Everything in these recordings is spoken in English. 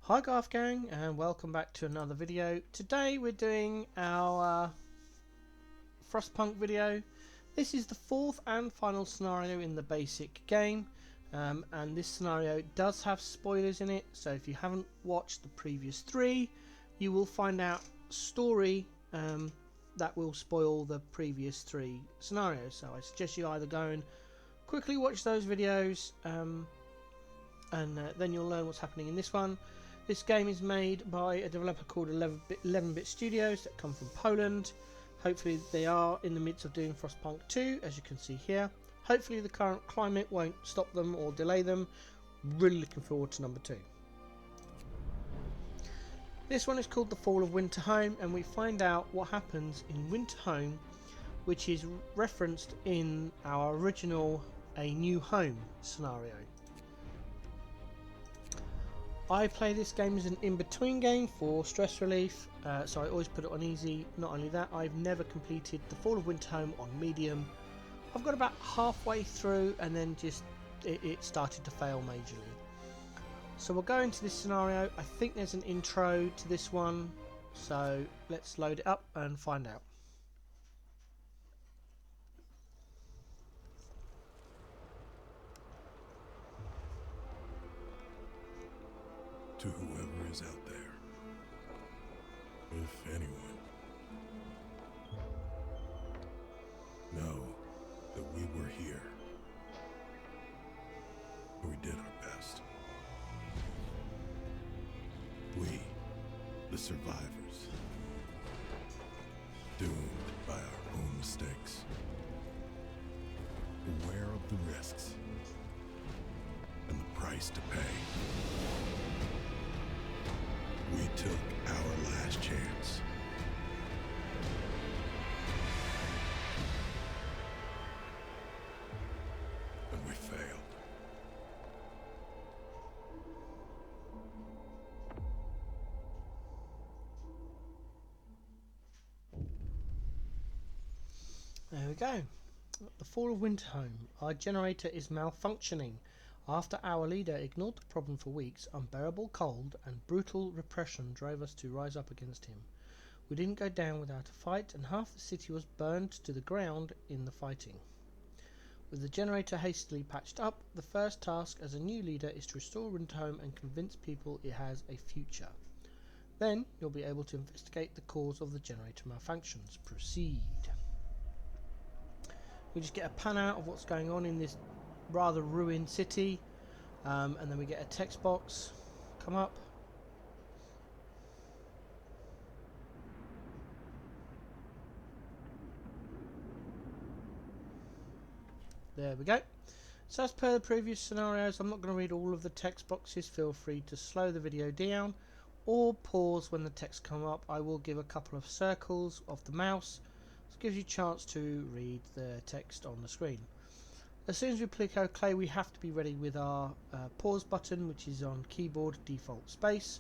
Hi Garth Gang, and welcome back to another video. Today we're doing our Frostpunk video. This is the fourth and final scenario in the basic game, and this scenario does have spoilers in it, so if you haven't watched the previous three you will find out story that will spoil the previous three scenarios. So I suggest you either go and quickly watch those videos and then you'll learn what's happening in this one. This game is made by a developer called 11-Bit Studios that come from Poland. Hopefully they are in the midst of doing Frostpunk 2, as you can see here. Hopefully the current climate won't stop them or delay them. Really looking forward to number 2. This one is called The Fall of Winterhome, and we find out what happens in Winterhome, which is referenced in our original A New Home scenario. I play this game as an in-between game for stress relief, so I always put it on easy. Not only that, I've never completed The Fall of Winterhome on medium. I've got about halfway through and then just it started to fail majorly. So we'll go into this scenario. I think there's an intro to this one, so let's load it up and find out. To whoever is out there, if anyone, know that we were here. We did our best. We, the survivors, doomed by our own mistakes, aware of the risks and the price to pay. We took our last chance. And we failed. There we go. The Fall of Winterhome. Our generator is malfunctioning. After our leader ignored the problem for weeks, unbearable cold and brutal repression drove us to rise up against him. We didn't go down without a fight, and half the city was burned to the ground in the fighting. With the generator hastily patched up, the first task as a new leader is to restore Winterhome and convince people it has a future. Then you'll be able to investigate the cause of the generator malfunctions. Proceed. We just get a pan out of what's going on in this rather ruined city, and then we get a text box come up. There we go. So as per the previous scenarios, I'm not going to read all of the text boxes. Feel free to slow the video down or pause when the text come up. I will give a couple of circles of the mouse, so it gives you a chance to read the text on the screen. As soon as we click OK, we have to be ready with our pause button, which is on keyboard default space.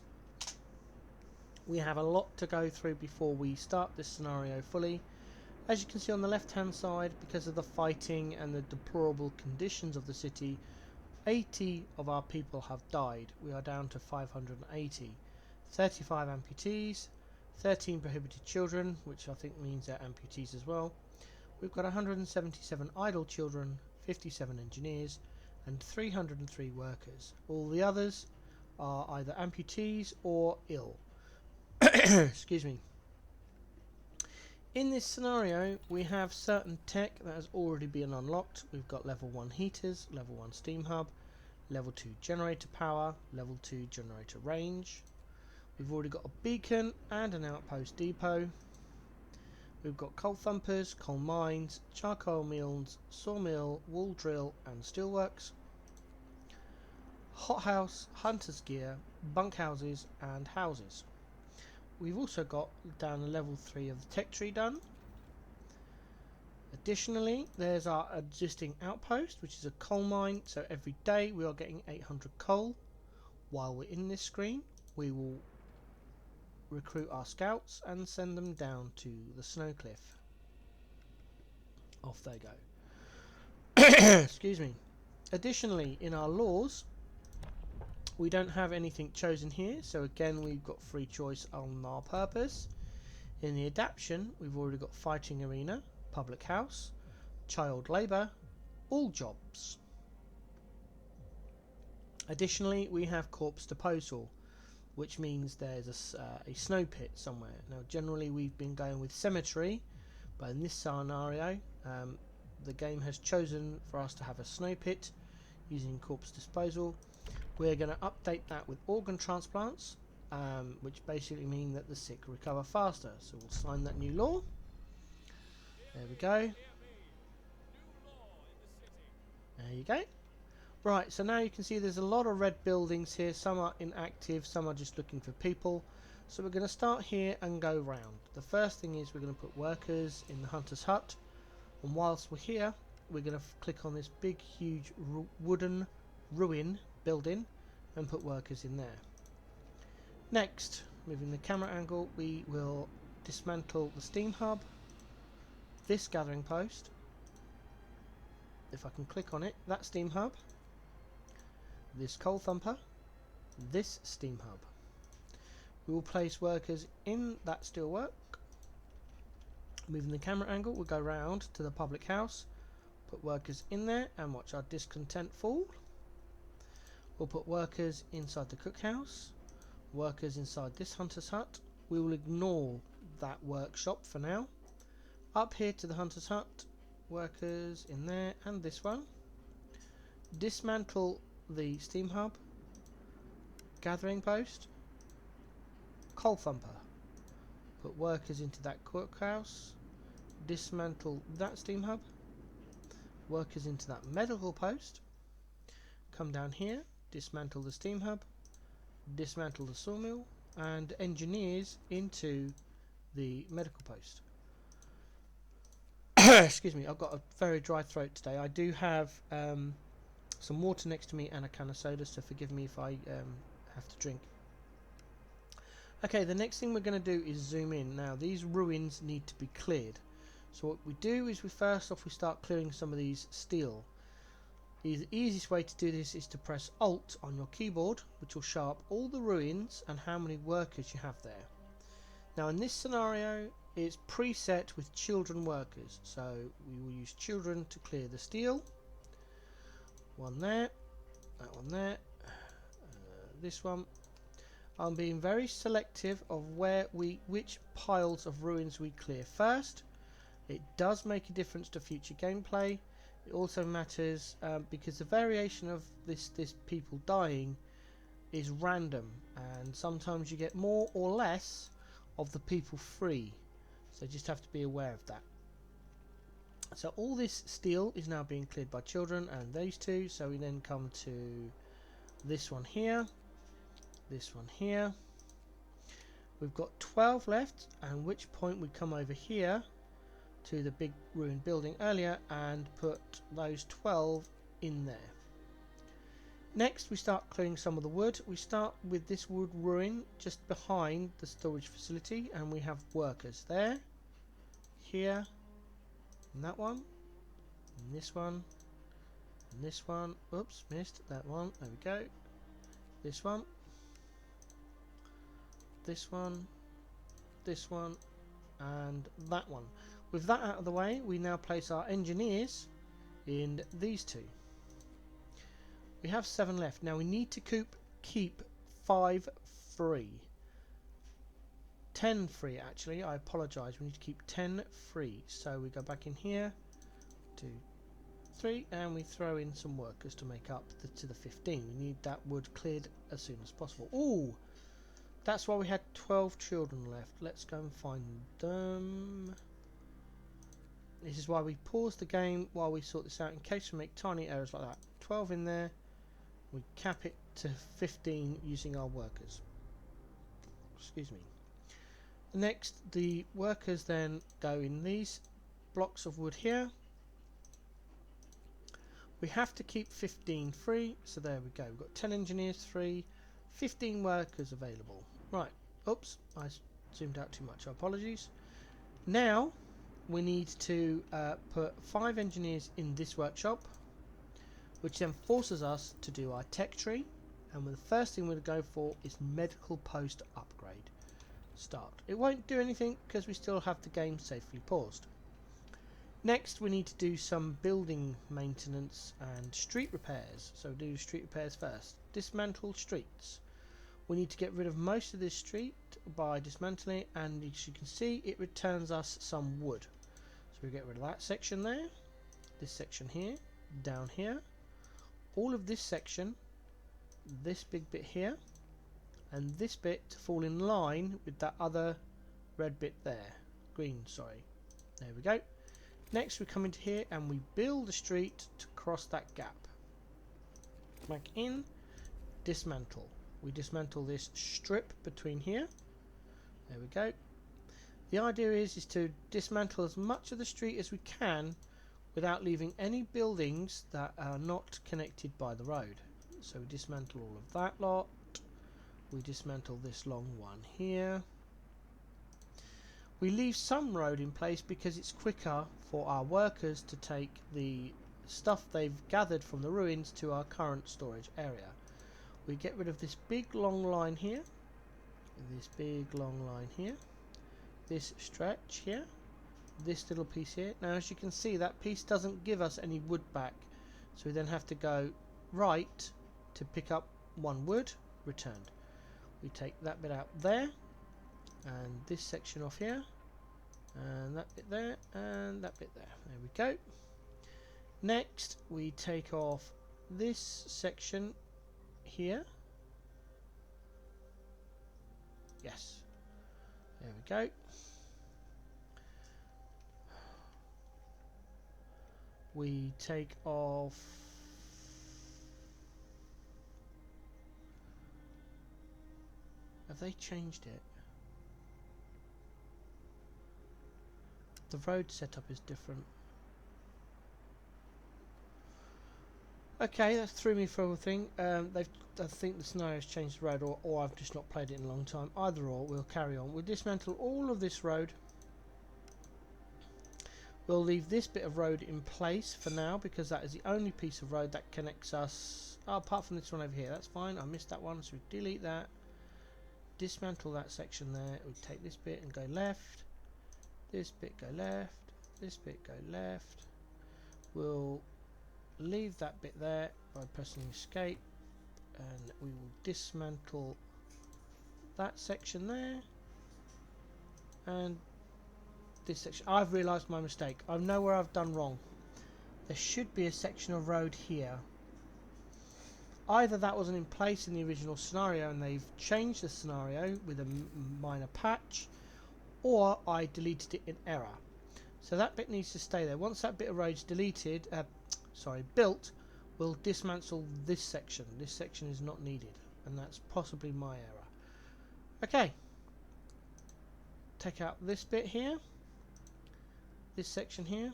We have a lot to go through before we start this scenario fully. As you can see on the left hand side, because of the fighting and the deplorable conditions of the city, 80 of our people have died. We are down to 580. 35 amputees, 13 prohibited children, which I think means they're amputees as well. We've got 177 idle children, 57 engineers and 303 workers. All the others are either amputees or ill. Excuse me. In this scenario we have certain tech that has already been unlocked. We've got level 1 heaters, level 1 steam hub, level 2 generator power, level 2 generator range. We've already got a beacon and an outpost depot. We've got coal thumpers, coal mines, charcoal mills, sawmill, wool drill and steelworks, hothouse, hunter's gear, bunkhouses and houses. We've also got down to level 3 of the tech tree done. Additionally, there's our existing outpost, which is a coal mine, so every day we are getting 800 coal. While we're in this screen, we will recruit our scouts and send them down to the snow cliff. Off they go. Excuse me. Additionally, in our laws, We don't have anything chosen here, so again we've got free choice on our purpose. In the adaptation, we've already got fighting arena, public house, child labour, all jobs. Additionally, we have corpse disposal, which means there's a snow pit somewhere. Now generally we've been going with cemetery, but in this scenario the game has chosen for us to have a snow pit using corpse disposal. We're going to update that with organ transplants, which basically mean that the sick recover faster. So we'll sign that new law. There we go. There you go. Right, so now you can see there's a lot of red buildings here. Some are inactive, some are just looking for people. So we're going to start here and go round. The first thing is we're going to put workers in the hunter's hut. And whilst we're here, we're going to click on this big, huge wooden ruin building and put workers in there. Next, moving the camera angle, we will dismantle the steam hub, this gathering post. If I can click on it, that steam hub, this coal thumper, this steam hub. We will place workers in that steelwork. Moving the camera angle, we'll go round to the public house, put workers in there and watch our discontent fall. We'll put workers inside the cookhouse, workers inside this hunter's hut. We will ignore that workshop for now. Up here to the hunter's hut, workers in there and this one. Dismantle the steam hub, gathering post, coal thumper. Put workers into that cookhouse, dismantle that steam hub, workers into that medical post. Come down here, dismantle the steam hub, dismantle the sawmill, and engineers into the medical post. Excuse me, I've got a very dry throat today. I do have some water next to me and a can of soda, so forgive me if I have to drink. Okay, the next thing we're going to do is zoom in. Now these ruins need to be cleared, so what we do is we start clearing some of these steel. The easiest way to do this is to press Alt on your keyboard, which will show up all the ruins and how many workers you have there. Now in this scenario it's preset with children workers, so we will use children to clear the steel. One there, that one there, this one. I'm being very selective of which piles of ruins we clear first. It does make a difference to future gameplay. It also matters because the variation of this people dying is random, and sometimes you get more or less of the people free, so just have to be aware of that. So all this steel is now being cleared by children and these two, so we then come to this one here, this one here. We've got 12 left, and which point we come over here to the big ruined building earlier and put those 12 in there. Next we start clearing some of the wood. We start with this wood ruin just behind the storage facility, and we have workers there, here, and that one, and this one, and this one. Oops, missed that one. There we go. This one, this one, this one, and that one. With that out of the way, we now place our engineers in these two. We have 7 left. Now we need to keep 5 free. 10 free actually, I apologise. We need to keep 10 free. So we go back in here, 2, 3, and we throw in some workers to make up to the 15. We need that wood cleared as soon as possible. Ooh, that's why we had 12 children left. Let's go and find them. This is why we pause the game while we sort this out, in case we make tiny errors like that. 12 in there. We cap it to 15 using our workers. Excuse me. Next, the workers then go in these blocks of wood here. We have to keep 15 free, so there we go. We've got 10 engineers free, 15 workers available. Right, oops, I zoomed out too much, apologies. Now we need to put 5 engineers in this workshop, which then forces us to do our tech tree and the first thing we're going to go for is medical post upgrade. Start. It won't do anything because we still have the game safely paused. Next we need to do some building maintenance and street repairs. So do street repairs first. Dismantle streets. We need to get rid of most of this street by dismantling it, and as you can see it returns us some wood. So we get rid of that section there, this section here, down here, all of this section, this big bit here, and this bit to fall in line with that other red bit there, green, sorry. There we go. Next we come into here and we build a street to cross that gap. Back in, dismantle. We dismantle this strip between here. There we go. The idea is to dismantle as much of the street as we can without leaving any buildings that are not connected by the road. So we dismantle all of that lot. We dismantle this long one here. We leave some road in place because it's quicker for our workers to take the stuff they've gathered from the ruins to our current storage area. We get rid of this big long line here, this big long line here, this stretch here, this little piece here. Now as you can see that piece doesn't give us any wood back, so we then have to go right to pick up one wood, returned. We take that bit out there, and this section off here, and that bit there, and that bit there. There we go. Next we take off this section here. Yes, there we go. We take off have they changed it? The road setup is different. Okay, that threw me for a thing. I think the scenario's changed the road, or I've just not played it in a long time. Either or, we'll carry on. We'll dismantle all of this road. We'll leave this bit of road in place for now because that is the only piece of road that connects us. Oh, apart from this one over here, that's fine. I missed that one, so we delete that. Dismantle that section there. We take this bit and go left. This bit go left. This bit go left. We'll leave that bit there by pressing escape, and we will dismantle that section there and this section. I've realised my mistake. I know where I've done wrong. There should be a section of road here. Either that wasn't in place in the original scenario and they've changed the scenario with a minor patch, or I deleted it in error. So that bit needs to stay there. Once that bit of road's deleted, built, we'll dismantle this section. This section is not needed, and that's possibly my error. Okay. Take out this bit here. This section here.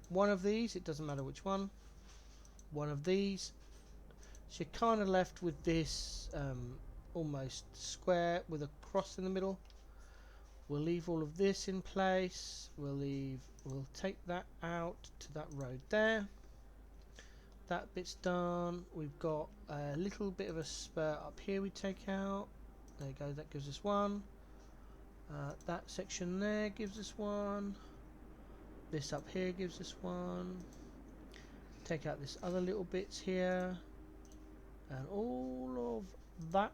One of these, it doesn't matter which one. One of these. So you're kind of left with this almost square with a cross in the middle. We'll leave all of this in place. We'll take that out to that road there. That bit's done. We've got a little bit of a spur up here we take out. There you go, that gives us one. That section there gives us one. This up here gives us one. Take out this other little bits here. And all of that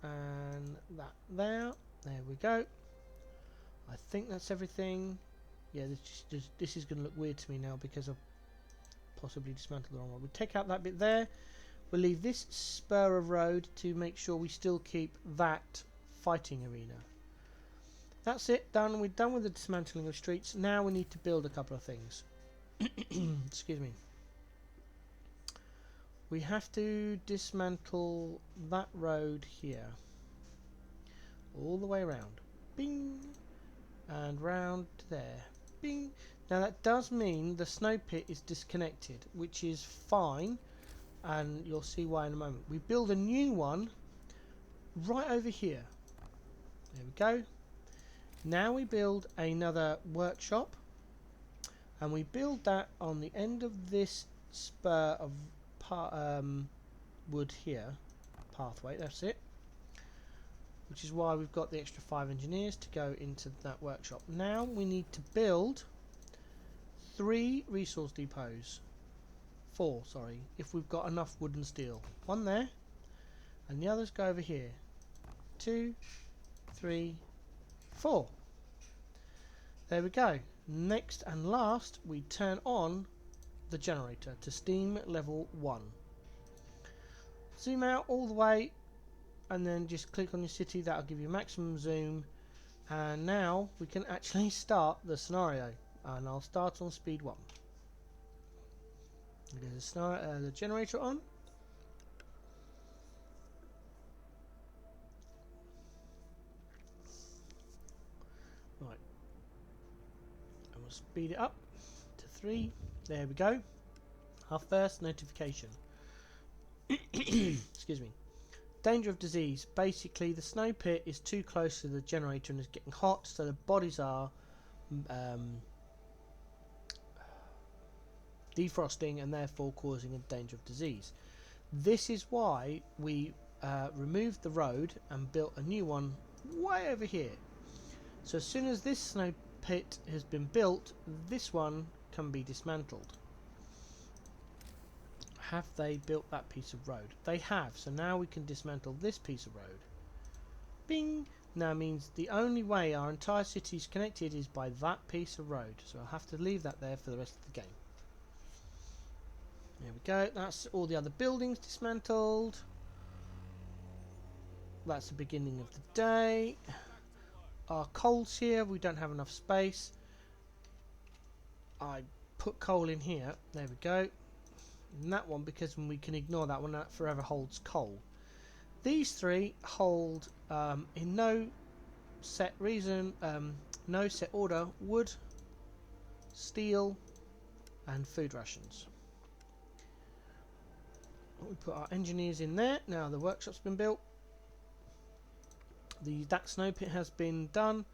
and that there. There we go. I think that's everything. Yeah, this is going to look weird to me now because I've possibly dismantled the wrong one. We'll take out that bit there. We'll leave this spur of road to make sure we still keep that fighting arena. That's it, done. We're done with the dismantling of streets. Now we need to build a couple of things. Excuse me. We have to dismantle that road here. All the way around. Bing! And round to there. Bing! Now that does mean the snow pit is disconnected, which is fine, and you'll see why in a moment. We build a new one right over here. There we go. Now we build another workshop, and we build that on the end of this spur of wood here. pathway, that's it. Which is why we've got the extra 5 engineers to go into that workshop. Now we need to build 3 resource depots. 4, sorry, if we've got enough wood and steel. 1 there, and the others go over here. 2, 3, 4. There we go. Next and last, we turn on the generator to steam level 1. Zoom out all the way, and then just click on your city. That'll give you maximum zoom, and now we can actually start the scenario. And I'll start on speed 1. There's the generator on. Right, and we'll speed it up to 3. There we go. Our first notification. Excuse me. Danger of disease. Basically, the snow pit is too close to the generator and is getting hot, so the bodies are defrosting and therefore causing a danger of disease. This is why we removed the road and built a new one way over here. So as soon as this snow pit has been built, this one can be dismantled. Have they built that piece of road? They have, so now we can dismantle this piece of road. Bing! Now means the only way our entire city is connected is by that piece of road, so I'll have to leave that there for the rest of the game. There we go, that's all the other buildings dismantled. That's the beginning of the day. Our coal's here, we don't have enough space. I put coal in here, there we go. And that one, because we can ignore that one, that forever holds coal. These 3 hold in no set reason, no set order, wood, steel and food rations. We put our engineers in there. Now the workshop's been built. That snow pit has been done,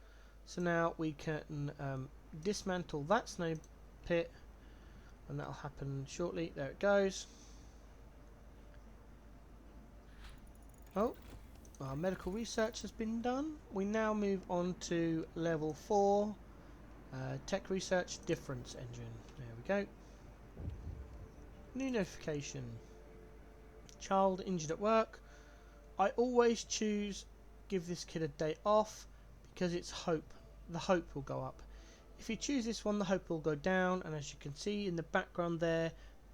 so now we can dismantle that snow pit, and that'll happen shortly. There it goes. Oh, our medical research has been done. We now move on to level 4, tech research difference engine. There we go. New notification. Child injured at work. I always choose give this kid a day off because it's hope. The hope will go up. If you choose this one, the hope will go down, and as you can see in the background there,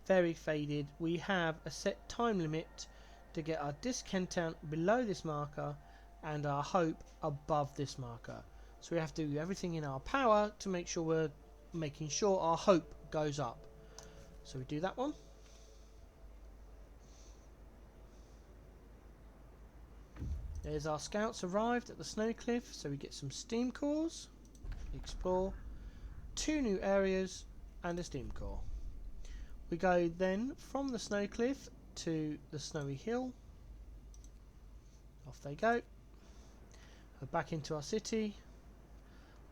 very faded, we have a set time limit to get our discontent below this marker and our hope above this marker. So we have to do everything in our power to make sure we're making sure our hope goes up. So we do that one. There's our scouts arrived at the snow cliff, so we get some steam cores, explore, 2 new areas and a steam core. We go then from the snow cliff to the snowy hill. Off they go. We're back into our city.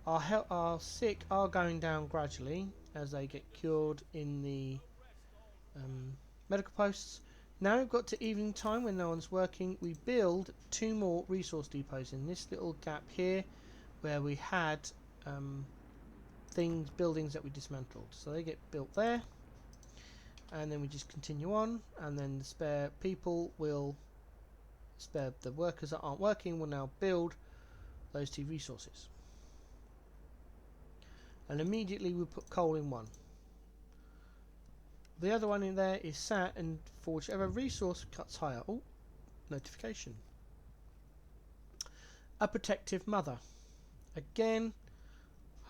Our sick are going down gradually as they get cured in the medical posts. Now we've got to evening time when no one's working. We build 2 more resource depots in this little gap here where we had buildings that we dismantled. So they get built there, and then we just continue on, and then the spare the workers that aren't working will now build those 2 resources. And immediately we put coal in one. The other one in there is sat, and for whichever resource cuts higher. Oh, notification. A protective mother. Again,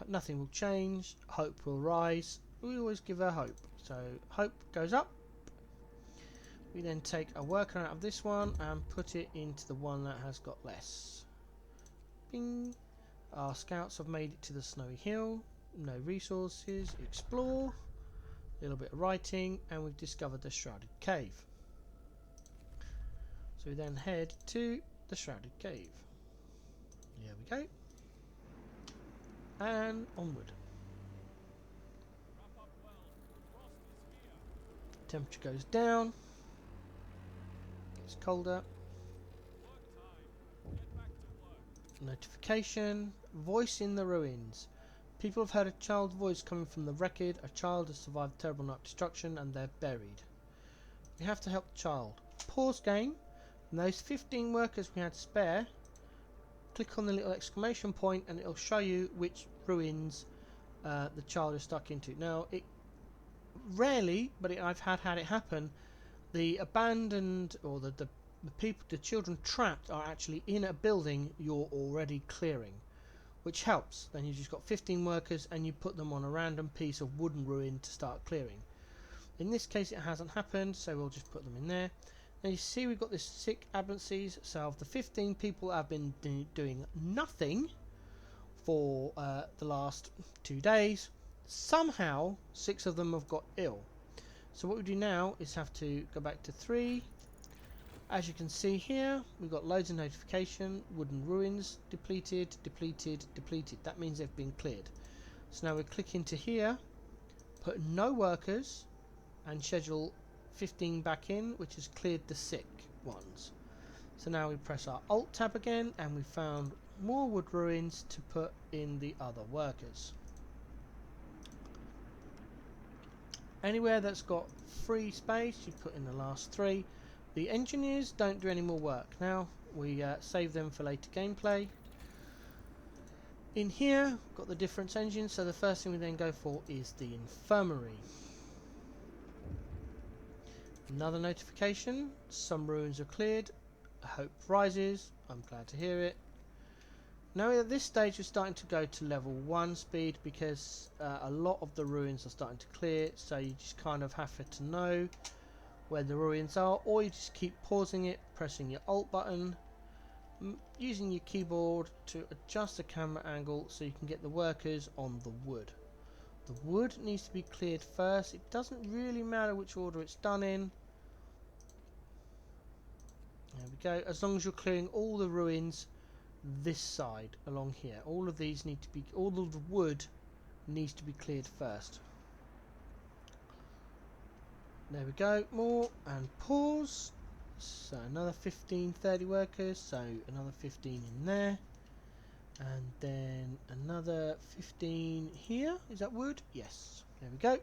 nothing will change. Hope will rise. We always give her hope. So hope goes up. We then take a worker out of this one and put it into the one that has got less. Bing. Our scouts have made it to the snowy hill. No resources. Explore. A little bit of writing, and we've discovered the shrouded cave. So we then head to the shrouded cave. There we go. And onward. Temperature goes down. It's colder. Notification. Voice in the ruins. People have heard a child's voice coming from the wreckage. A child has survived terrible night destruction and they're buried. We have to help the child. Pause game. And those 15 workers we had spare, click on the little exclamation point and it'll show you which ruins the child is stuck into. Now, it rarely, but I've had it happen, the abandoned or the children trapped are actually in a building you're already clearing, which helps. Then you've just got 15 workers and you put them on a random piece of wooden ruin to start clearing. In this case it hasn't happened, so we'll just put them in there. Now you see we've got this sick aberrancies. So of the 15 people that have been doing nothing for the last 2 days, somehow 6 of them have got ill. So what we do now is have to go back to 3. As you can see here, we've got loads of notification. Wooden ruins depleted, depleted, depleted. That means they've been cleared. So now we click into here, put no workers, and schedule 15 back in, which has cleared the sick ones. So now we press our Alt tab again, and we found more wood ruins to put in the other workers. Anywhere that's got free space, you put in the last 3. The engineers don't do any more work. Now we save them for later gameplay. In here, got the difference engine, so the first thing we then go for is the Infirmary. Another notification, some ruins are cleared, hope rises, I'm glad to hear it. Now at this stage we're starting to go to level 1 speed because a lot of the ruins are starting to clear, so you just kind of have to know where the ruins are, or you just keep pausing it, pressing your Alt button, using your keyboard to adjust the camera angle so you can get the workers on the wood. The wood needs to be cleared first. It doesn't really matter which order it's done in. There we go. As long as you're clearing all the ruins this side along here, all of these need to be, all of the wood needs to be cleared first. There we go. More and pause. So another 15, 30 workers. So another 15 in there. And then another 15 here. Is that wood? Yes. There we go.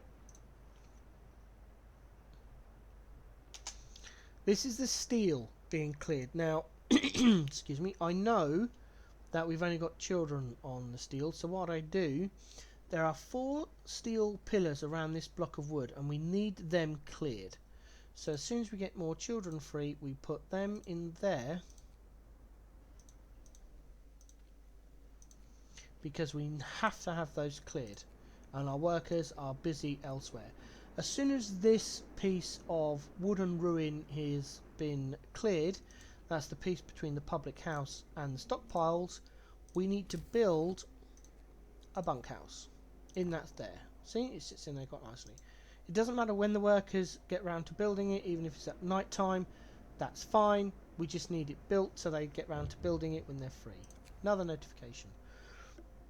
This is the steel being cleared. Now, excuse me, I know that we've only got children on the steel. So what I do, there are 4 steel pillars around this block of wood and we need them cleared. So as soon as we get more children free, we put them in there. Because we have to have those cleared and our workers are busy elsewhere. As soon as this piece of wooden ruin has been cleared, that's the piece between the public house and the stockpiles, we need to build a bunkhouse. In that's there. See, it sits in there quite nicely. It doesn't matter when the workers get round to building it, even if it's at night time, that's fine. We just need it built so they get round to building it when they're free. Another notification.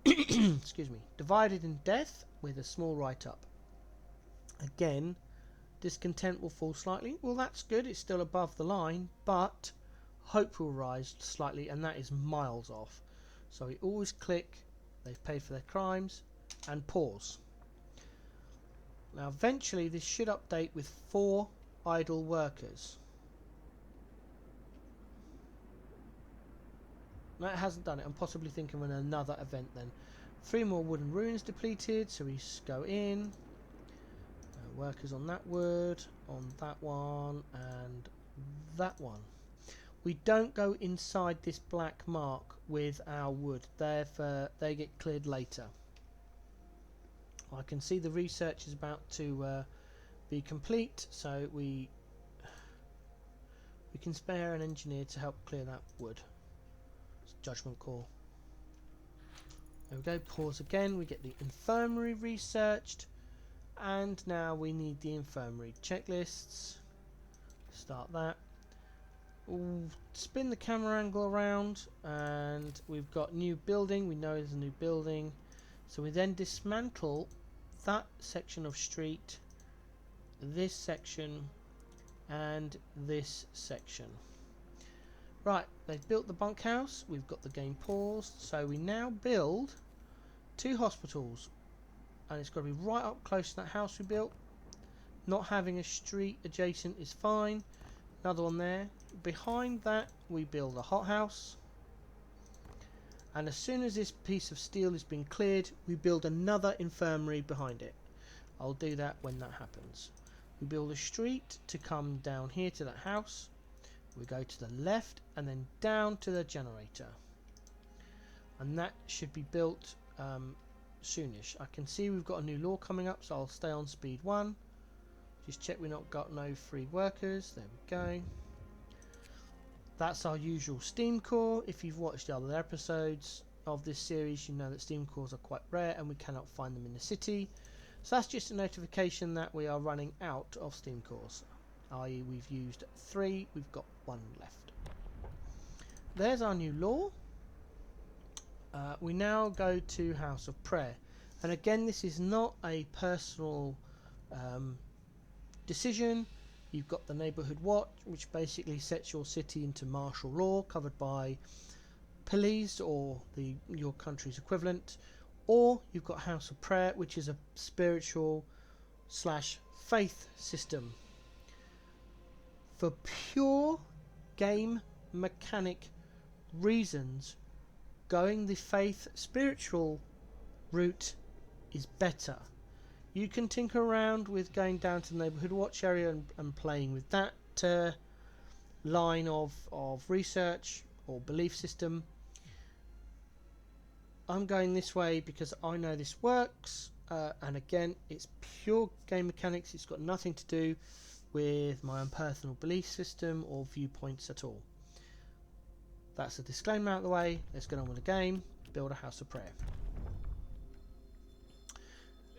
Excuse me. Divided in death with a small write-up. Again, discontent will fall slightly. Well, that's good. It's still above the line, but hope will rise slightly, and that is miles off. So we always click, they've paid for their crimes, and pause. Now eventually this should update with 4 idle workers. No, it hasn't done it. I'm possibly thinking of another event then. 3 more wooden ruins depleted, so we go in. Workers on that wood, on that one, and that one. We don't go inside this black mark with our wood, therefore they get cleared later. I can see the research is about to be complete, so we can spare an engineer to help clear that wood. It's a judgment call. There we go, pause again, we get the infirmary researched, and now we need the infirmary checklists. Start that. We'll spin the camera angle around, and we've got new building. We know there's a new building, so we then dismantle that section of street, this section, and this section. Right, they've built the bunkhouse. We've got the game paused. So we now build 2 hospitals. And it's got to be right up close to that house we built. Not having a street adjacent is fine. Another one there. Behind that we build a hothouse. And as soon as this piece of steel has been cleared, we build another infirmary behind it. I'll do that when that happens. We build a street to come down here to that house. We go to the left and then down to the generator. And that should be built soonish. I can see we've got a new law coming up, so I'll stay on speed 1. Just check we've not got no free workers. There we go. That's our usual steam core. If you've watched the other episodes of this series, you know that steam cores are quite rare and we cannot find them in the city. So that's just a notification that we are running out of steam cores. I.e. we've used 3, we've got 1 left. There's our new law. We now go to House of Prayer. And again, this is not a personal decision. You've got the Neighbourhood Watch, which basically sets your city into martial law, covered by police or your country's equivalent. Or you've got House of Prayer, which is a spiritual / faith system. For pure game mechanic reasons, going the faith spiritual route is better. You can tinker around with going down to the Neighbourhood Watch area and playing with that line of research or belief system. I'm going this way because I know this works, and again, it's pure game mechanics. It's got nothing to do with my own personal belief system or viewpoints at all. That's a disclaimer out of the way. Let's get on with the game. Build a House of Prayer.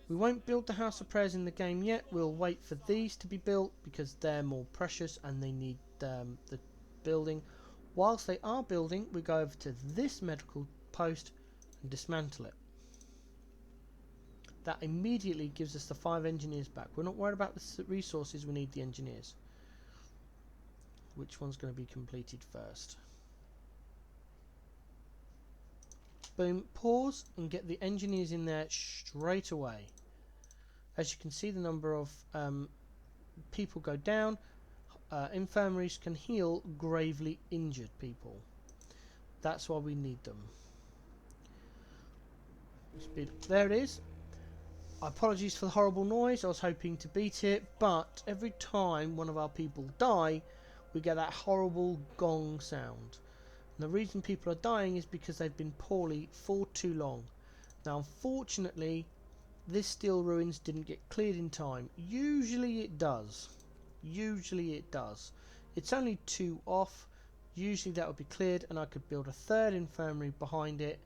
We won't build the House of Prayers in the game yet. We'll wait for these to be built because they're more precious and they need the building. Whilst they are building, we go over to this medical post and dismantle it. That immediately gives us the 5 engineers back. We're not worried about the resources, we need the engineers. Which one's going to be completed first? Boom, pause and get the engineers in there straight away. As you can see, the number of people go down. Infirmaries can heal gravely injured people. That's why we need them. There it is. Apologies for the horrible noise. I was hoping to beat it, but every time one of our people die, we get that horrible gong sound. And the reason people are dying is because they've been poorly for too long. Now, unfortunately, this steel ruins didn't get cleared in time. Usually it does. Usually it does. It's only 2 off. Usually that would be cleared and I could build a 3rd infirmary behind it.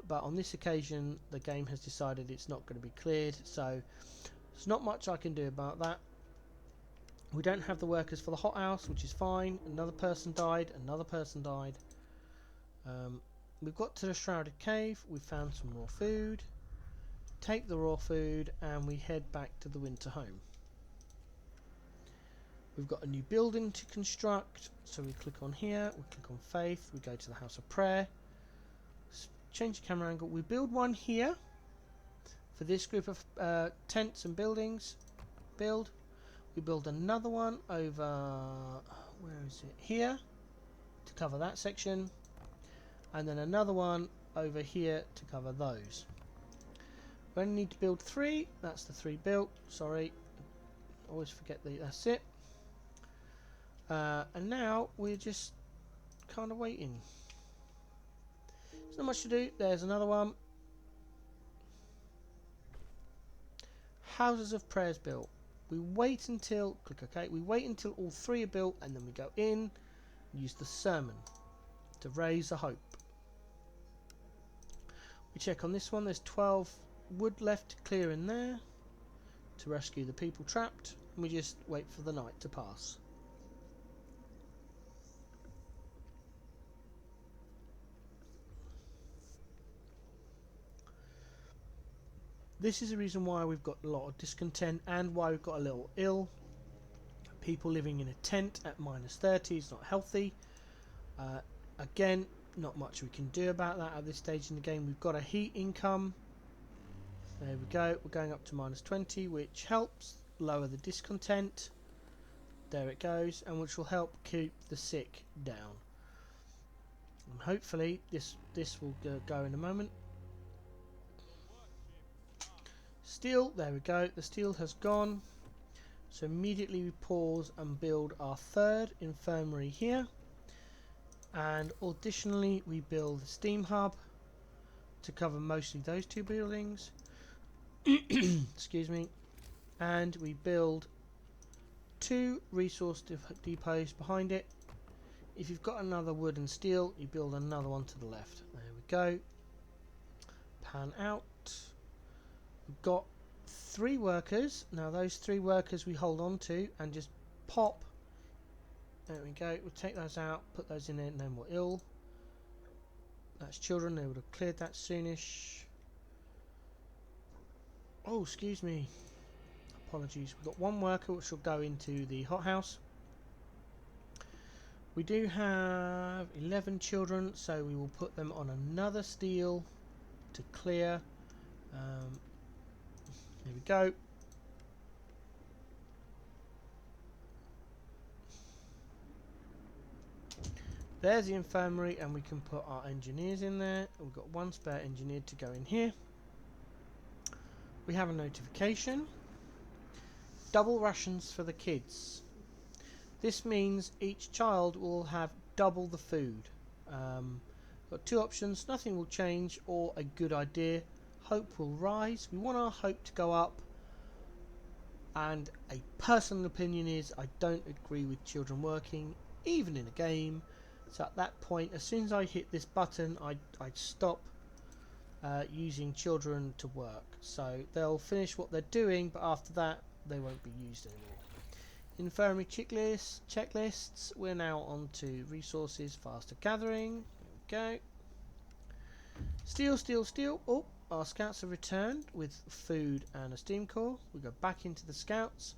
But on this occasion, the game has decided it's not going to be cleared. So there's not much I can do about that. We don't have the workers for the hothouse, which is fine. Another person died. Another person died. We've got to the Shrouded Cave. We found some raw food. Take the raw food and we head back to the Winterhome. We've got a new building to construct, so we click on here, we click on Faith, we go to the House of Prayer, change the camera angle, we build one here for this group of tents and buildings. We build another one over, where is it, here, to cover that section, and then another one over here to cover those. We only need to build 3. That's the 3 built. Sorry, always forget that's it. And now we're just kind of waiting. There's not much to do. There's another one. Houses of Prayers built. We wait until click OK. We wait until all 3 are built, and then we go in. Use the sermon to raise a hope. We check on this one. There's 12 wood left to clear in there to rescue the people trapped, and we just wait for the night to pass. This is the reason why we've got a lot of discontent and why we've got a little ill. People living in a tent at -30 is not healthy. Again, not much we can do about that at this stage in the game. We've got a heat income. There we go. We're going up to -20, which helps lower the discontent. There it goes, and which will help keep the sick down. And hopefully this will go in a moment. Steel, there we go. The steel has gone. So immediately we pause and build our third infirmary here. And additionally we build the steam hub to cover mostly those two buildings. Excuse me. And we build 2 resource depots behind it. If you've got another wood and steel, you build another one to the left. There we go. Pan out. We've got 3 workers. Now those 3 workers we hold on to and just pop. There we go. We'll take those out, put those in there, no more ill. That's children. They would have cleared that soonish. Oh, excuse me. Apologies. We've got 1 worker which will go into the hothouse. We do have 11 children, so we will put them on another steel to clear. Here we go. There's the infirmary, and we can put our engineers in there. We've got 1 spare engineer to go in here. We have a notification. Double rations for the kids. This means each child will have double the food. Got 2 options: nothing will change, or a good idea. Hope will rise. We want our hope to go up, and a personal opinion is I don't agree with children working, even in a game. So at that point, as soon as I hit this button, I'd stop using children to work. So they'll finish what they're doing, but after that they won't be used anymore. Infirmary checklists. We're now on to resources, faster gathering. There we go. Steel, steel, steel. Oh, our scouts have returned with food and a steam core. We go back into the scouts,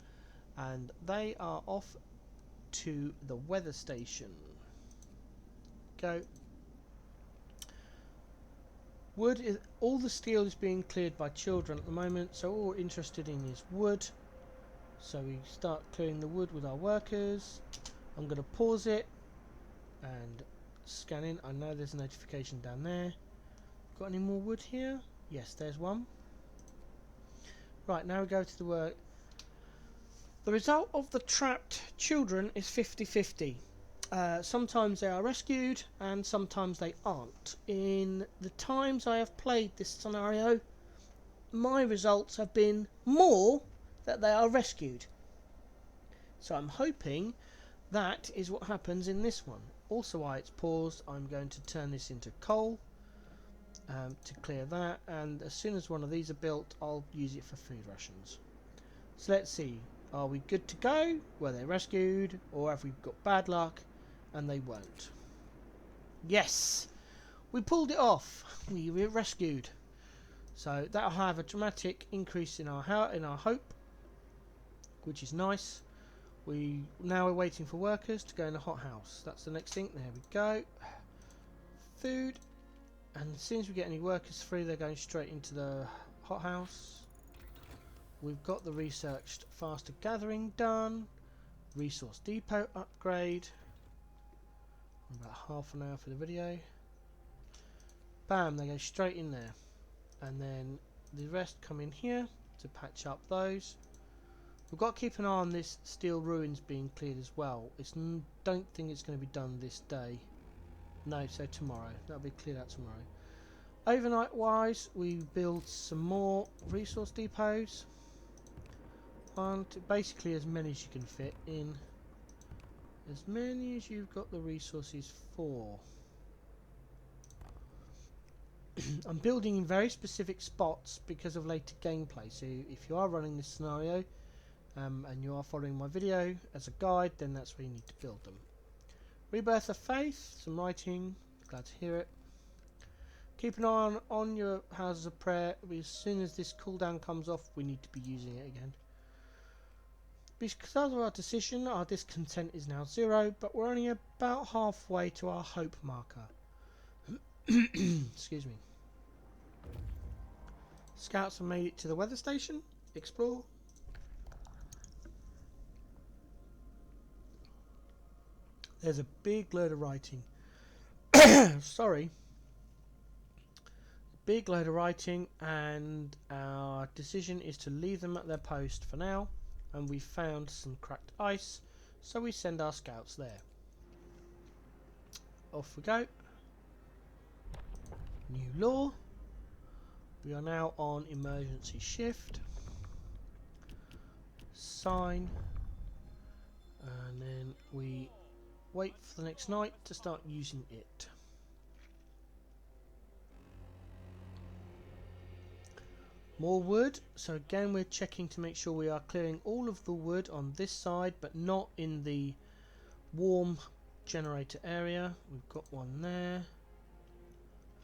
and they are off to the weather station. Go. Wood is all the steel is being cleared by children at the moment, so all we're interested in is wood. So we start clearing the wood with our workers. I'm going to pause it and scan in. I know there's a notification down there. Got any more wood here? Yes, there's one. Right, now we go to the work. The result of the trapped children is 50-50. Sometimes they are rescued and sometimes they aren't. In the times I have played this scenario, my results have been more that they are rescued. So I'm hoping that is what happens in this one. Also, while it's paused, I'm going to turn this into coal to clear that, and as soon as one of these are built, I'll use it for food rations. So let's see, are we good to go? Were they rescued, or have we got bad luck and they won't? Yes, we pulled it off. We were rescued. So that'll have a dramatic increase in our hope, which is nice. Now we're waiting for workers to go in the hothouse. That's the next thing. There we go. Food. And as soon as we get any workers through, they're going straight into the hothouse. We've got the researched faster gathering done. Resource depot upgrade. About half an hour for the video. Bam, they go straight in there. And then the rest come in here to patch up those. We've got to keep an eye on this steel ruins being cleared as well. Don't think it's going to be done this day. No, so tomorrow. That'll be cleared out tomorrow. Overnight wise, we build some more resource depots. Basically as many as you can fit in. As many as you've got the resources for. I'm building in very specific spots because of later gameplay. So if you are running this scenario and you are following my video as a guide, then that's where you need to build them. Rebirth of Faith, some writing, glad to hear it. Keep an eye on your houses of prayer. As soon as this cooldown comes off, we need to be using it again. Because of our decision, our discontent is now 0, but we're only about halfway to our hope marker. Excuse me. Scouts have made it to the weather station. Explore. There's a big load of writing. Sorry. Big load of writing, and our decision is to leave them at their post for now. And we found some cracked ice, so we send our scouts there. Off we go. New law. We are now on emergency shift. Sign. And then we wait for the next night to start using it. More wood. So again, we're checking to make sure we are clearing all of the wood on this side, but not in the warm generator area. We've got one there.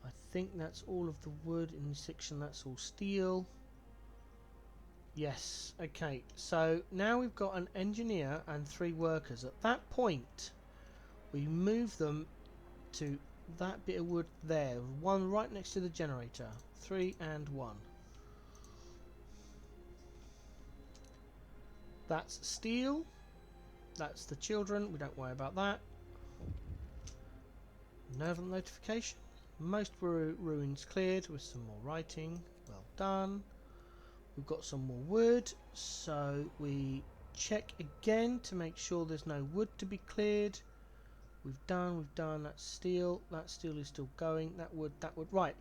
I think that's all of the wood in this section. That's all steel. Yes. Okay. So now we've got an engineer and 3 workers. At that point, we move them to that bit of wood there. One right next to the generator. 3 and 1. That's steel. That's the children. We don't worry about that. Nerval notification. Most ruins cleared with some more writing. Well done. We've got some more wood. So we check again to make sure there's no wood to be cleared. We've done. That's steel. That steel is still going. That wood. Right.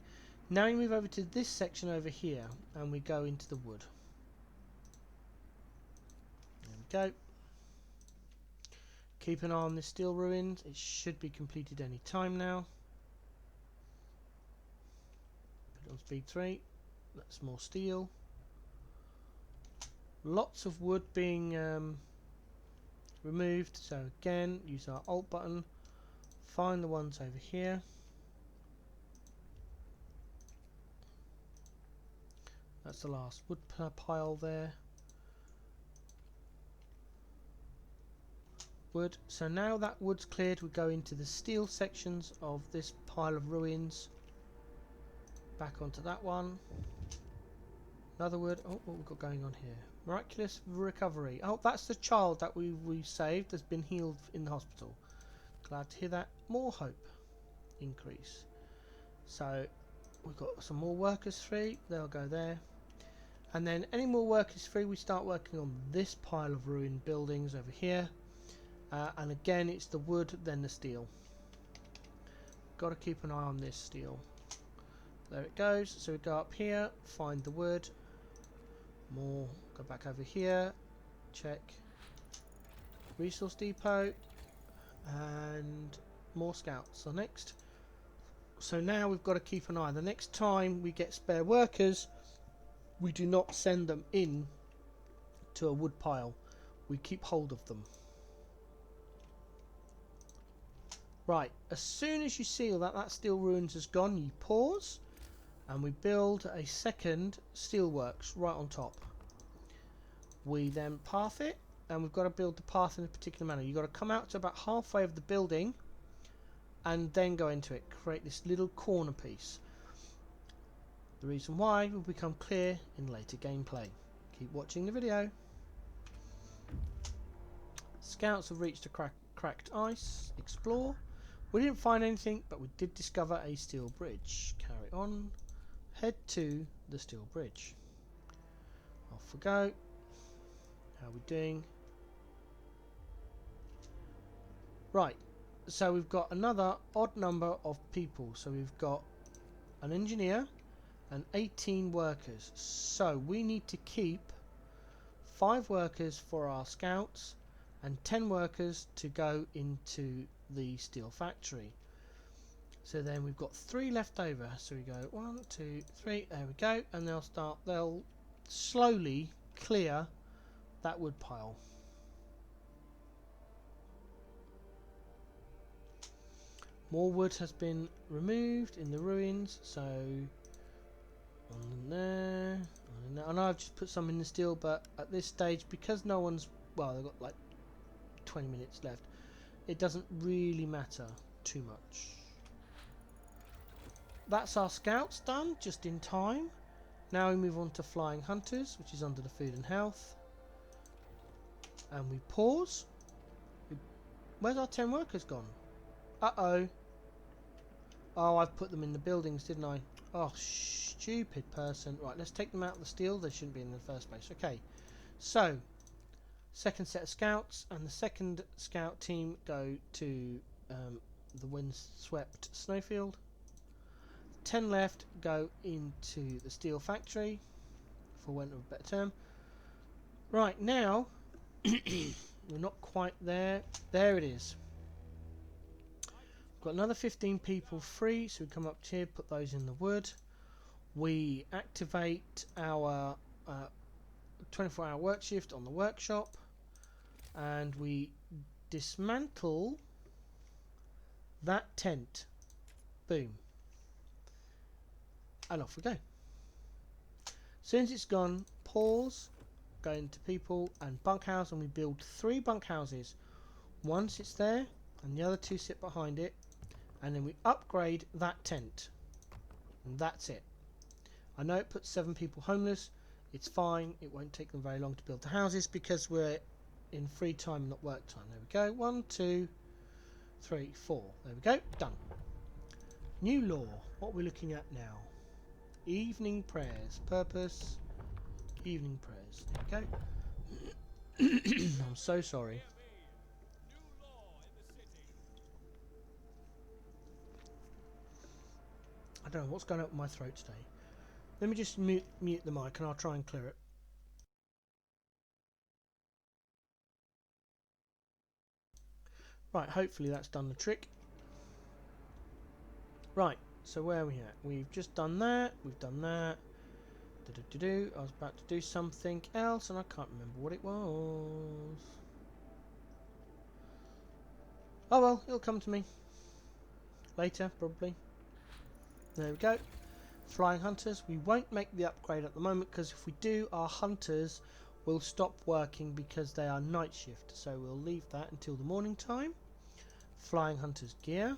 Now we move over to this section over here and we go into the wood. Go. Keep an eye on this steel ruins. It should be completed any time now. Put it on speed 3. That's more steel. Lots of wood being removed. So again, use our Alt button. Find the ones over here. That's the last wood pile there. Wood. So now that wood's cleared, we go into the steel sections of this pile of ruins. Back onto that one. Another wood. Oh, what we've got going on here? Miraculous recovery. Oh, that's the child that we saved has been healed in the hospital. Glad to hear that. More hope increase. So we've got some more workers free. They'll go there. And then any more workers free, we start working on this pile of ruined buildings over here. And again, it's the wood, then the steel. Got to keep an eye on this steel. There it goes. So we go up here, find the wood. More. Go back over here. Check. Resource depot. And more scouts. So next. So now we've got to keep an eye. The next time we get spare workers, we do not send them in to a wood pile. We keep hold of them. Right, as soon as you see that steel ruins has gone, you pause and we build a second steelworks right on top. We then path it, and we've got to build the path in a particular manner. You've got to come out to about halfway of the building and then go into it. Create this little corner piece. The reason why will become clear in later gameplay. Keep watching the video. Scouts have reached a cracked ice. Explore. We didn't find anything, but we did discover a steel bridge. Carry on. Head to the steel bridge. Off we go. How are we doing? Right. So we've got another odd number of people. So we've got an engineer and 18 workers. So we need to keep 5 workers for our scouts and 10 workers to go into the steel factory. So then we've got 3 left over. So we go 1, 2, 3. There we go. And they'll slowly clear that wood pile. More wood has been removed in the ruins. So on there. I know I've just put some in the steel, but at this stage, because no one's well, they've got like 20 minutes left. It doesn't really matter too much. That's our scouts done, just in time. Now we move on to flying hunters, which is under the food and health. And we pause. Where's our 10 workers gone? Uh-oh. Oh, I've put them in the buildings, didn't I? Oh, stupid person. Right, let's take them out of the steel. They shouldn't be in the first place. Okay, so second set of scouts, and the second scout team go to the windswept snowfield. 10 left go into the steel factory, for want of a better term. Right, now we're not quite there. There it is. Got another 15 people free, so we come up here, put those in the wood. We activate our 24-hour work shift on the workshop, and we dismantle that tent. Boom. And off we go. As soon as it's gone, pause, go into people and bunkhouse, and we build 3 bunkhouses. One sits there, and the other 2 sit behind it, and then we upgrade that tent. And that's it. I know it puts 7 people homeless. It's fine. It won't take them very long to build the houses because we're in free time, not work time. There we go. 1, 2, 3, 4. There we go. Done. New law. What are we looking at now? Evening prayers. Purpose. Evening prayers. There we go. I'm so sorry. I don't know what's going on with my throat today. Let me just mute the mic and I'll try and clear it. Right, hopefully that's done the trick. Right, so where are we at? We've just done that, we've done that. I was about to do something else and I can't remember what it was. Oh well, it'll come to me. Later, probably. There we go. Flying hunters. We won't make the upgrade at the moment because if we do, our hunters will stop working because they are night shift. So we'll leave that until the morning time. Flying hunters gear.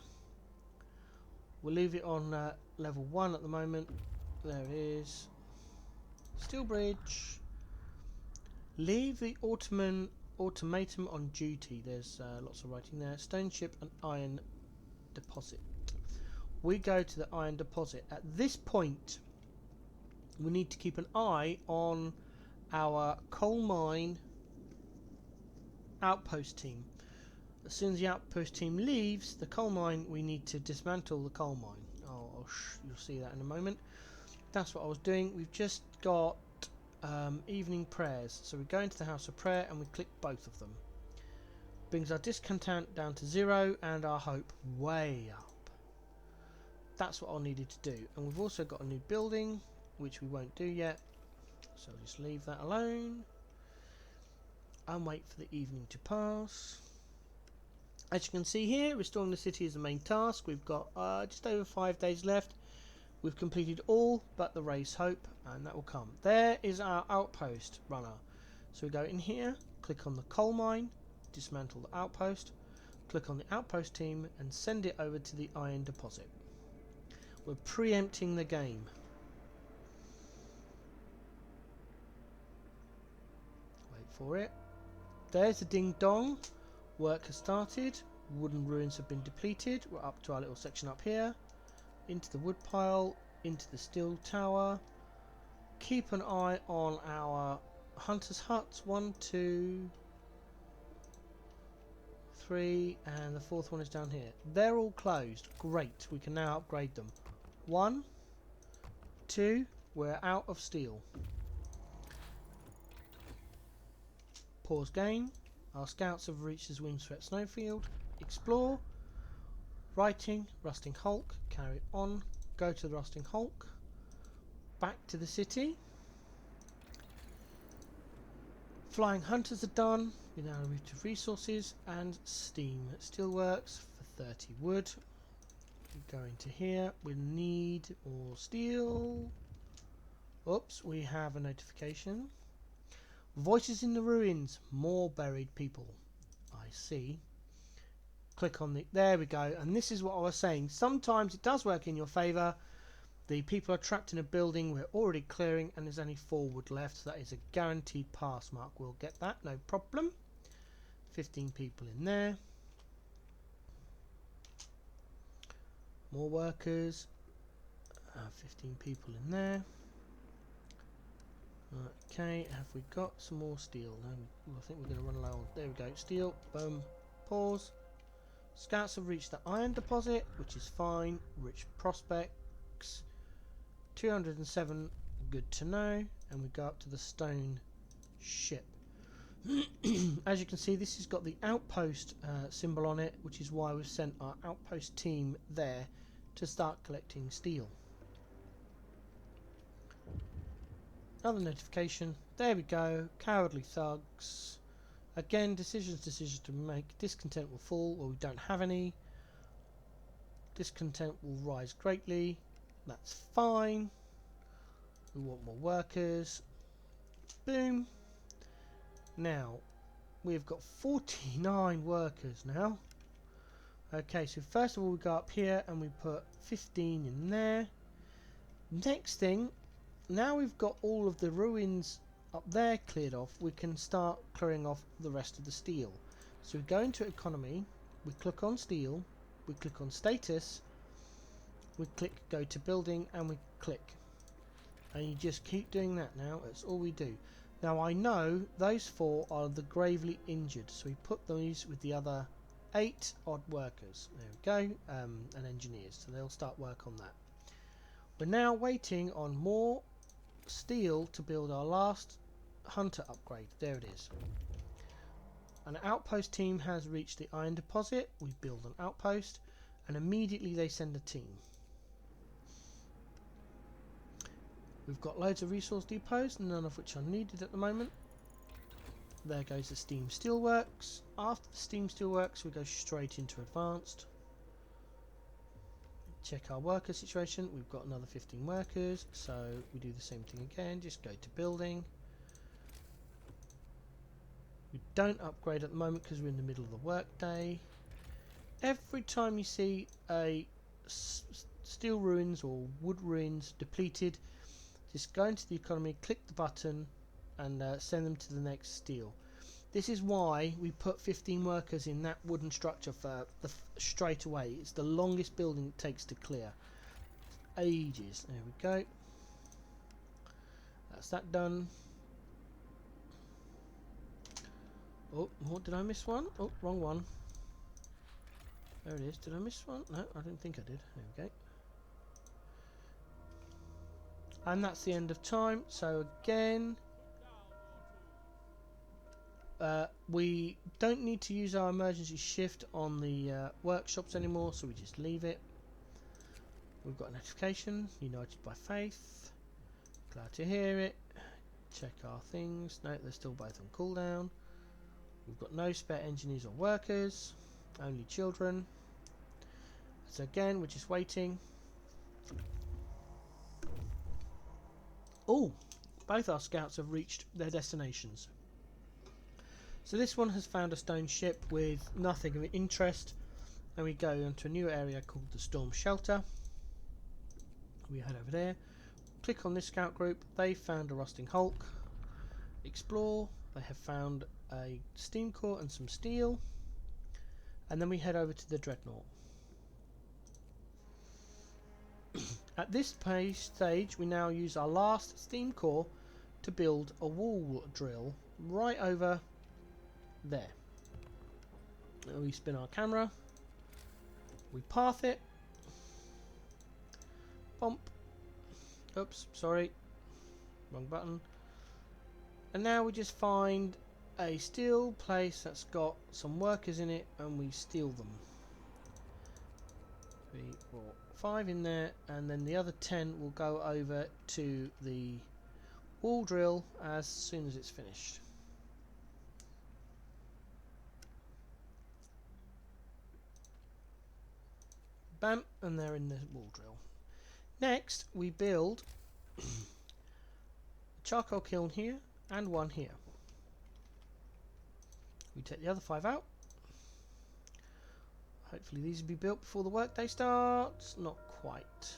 We'll leave it on level 1 at the moment. There it is. Steel bridge. Leave the automatum on duty. There's lots of writing there. Stone ship and iron deposit. We go to the iron deposit. At this point, we need to keep an eye on our coal mine outpost team. As soon as the outpost team leaves the coal mine, we need to dismantle the coal mine. You'll see that in a moment. That's what I was doing. We've just got evening prayers. So we go into the house of prayer and we click both of them. Brings our discontent down to 0 and our hope way up. That's what I needed to do. And we've also got a new building, which we won't do yet. So I'll just leave that alone. And wait for the evening to pass. As you can see here, restoring the city is the main task. We've got just over 5 days left. We've completed all but the race hope, and that will come. There is our outpost runner. So we go in here, click on the coal mine, dismantle the outpost, click on the outpost team, and send it over to the iron deposit. We're preempting the game. Wait for it. There's the ding dong. Work has started. Wooden ruins have been depleted. We're up to our little section up here. Into the wood pile. Into the steel tower. Keep an eye on our hunters' huts. 1, 2, 3, and the 4th one is down here. They're all closed. Great. We can now upgrade them. 1, 2. We're out of steel. Pause game. Our scouts have reached this windswept snowfield. Explore. Writing. Rusting hulk. Carry on. Go to the rusting hulk. Back to the city. Flying hunters are done. We now move to resources and steam. Steelworks for 30 wood. We go into here. We need more steel. Oops, we have a notification. Voices in the ruins. More buried people. I see. Click on the... There we go. And this is what I was saying. Sometimes it does work in your favour. The people are trapped in a building we're already clearing and there's only 4 wood left. So that is a guaranteed pass mark. We'll get that. No problem. 15 people in there. More workers. 15 people in there. Okay, have we got some more steel? No, I think we're going to run low on. There we go, steel. Boom. Pause. Scouts have reached the iron deposit, which is fine. Rich prospects. 207, good to know. And we go up to the stone ship. As you can see, this has got the outpost symbol on it, which is why we've sent our outpost team there to start collecting steel. Another notification. There we go. Cowardly thugs. Again, decisions to make. Discontent will fall. Well, we don't have any. Discontent will rise greatly. That's fine. We want more workers. Boom. Now, we've got 49 workers now. Okay, so first of all we go up here and we put 15 in there. Next thing, now we've got all of the ruins up there cleared off, we can start clearing off the rest of the steel. So we go into economy, we click on steel, we click on status, we click go to building and we click. And you just keep doing that now, that's all we do. Now I know those 4 are the gravely injured, so we put these with the other 8 odd workers. There we go, and engineers, so they'll start work on that. We're now waiting on more steel to build our last hunter upgrade. There it is. An outpost team has reached the iron deposit. We build an outpost and immediately they send a team. We've got loads of resource depots, none of which are needed at the moment. There goes the steam steelworks. After the steam steelworks we go straight into advanced. Check our worker situation. We've got another 15 workers, so we do the same thing again, just go to building. We don't upgrade at the moment because we're in the middle of the work day. Every time you see a steel ruins or wood ruins depleted, just go into the economy, click the button and send them to the next steel. This is why we put 15 workers in that wooden structure for the straight away. It's the longest building it takes to clear. Ages. There we go. That's that done. Oh, what, did I miss one? Oh, wrong one. There it is. Did I miss one? No, I don't think I did. There we go. And that's the end of time. So again, we don't need to use our emergency shift on the workshops anymore, so we just leave it. We've got a notification, united by faith. Glad to hear it. Check our things. No, they're still both on cooldown. We've got no spare engineers or workers, only children. So again, we're just waiting. Oh, both our scouts have reached their destinations. So this one has found a stone ship with nothing of interest, and we go into a new area called the Storm Shelter. We head over there, click on this scout group. They found a rusting hulk. Explore. They have found a steam core and some steel, and then we head over to the dreadnought. At this stage we now use our last steam core to build a wall drill right over there. And we spin our camera, we path it, bump, oops, sorry, wrong button, and now we just find a steel place that's got some workers in it and we steal them. 3, 4, 5 in there, and then the other 10 will go over to the wall drill as soon as it's finished. Bam, and they're in the wall drill. Next we build a charcoal kiln here and one here. We take the other 5 out. Hopefully these will be built before the workday starts. Not quite.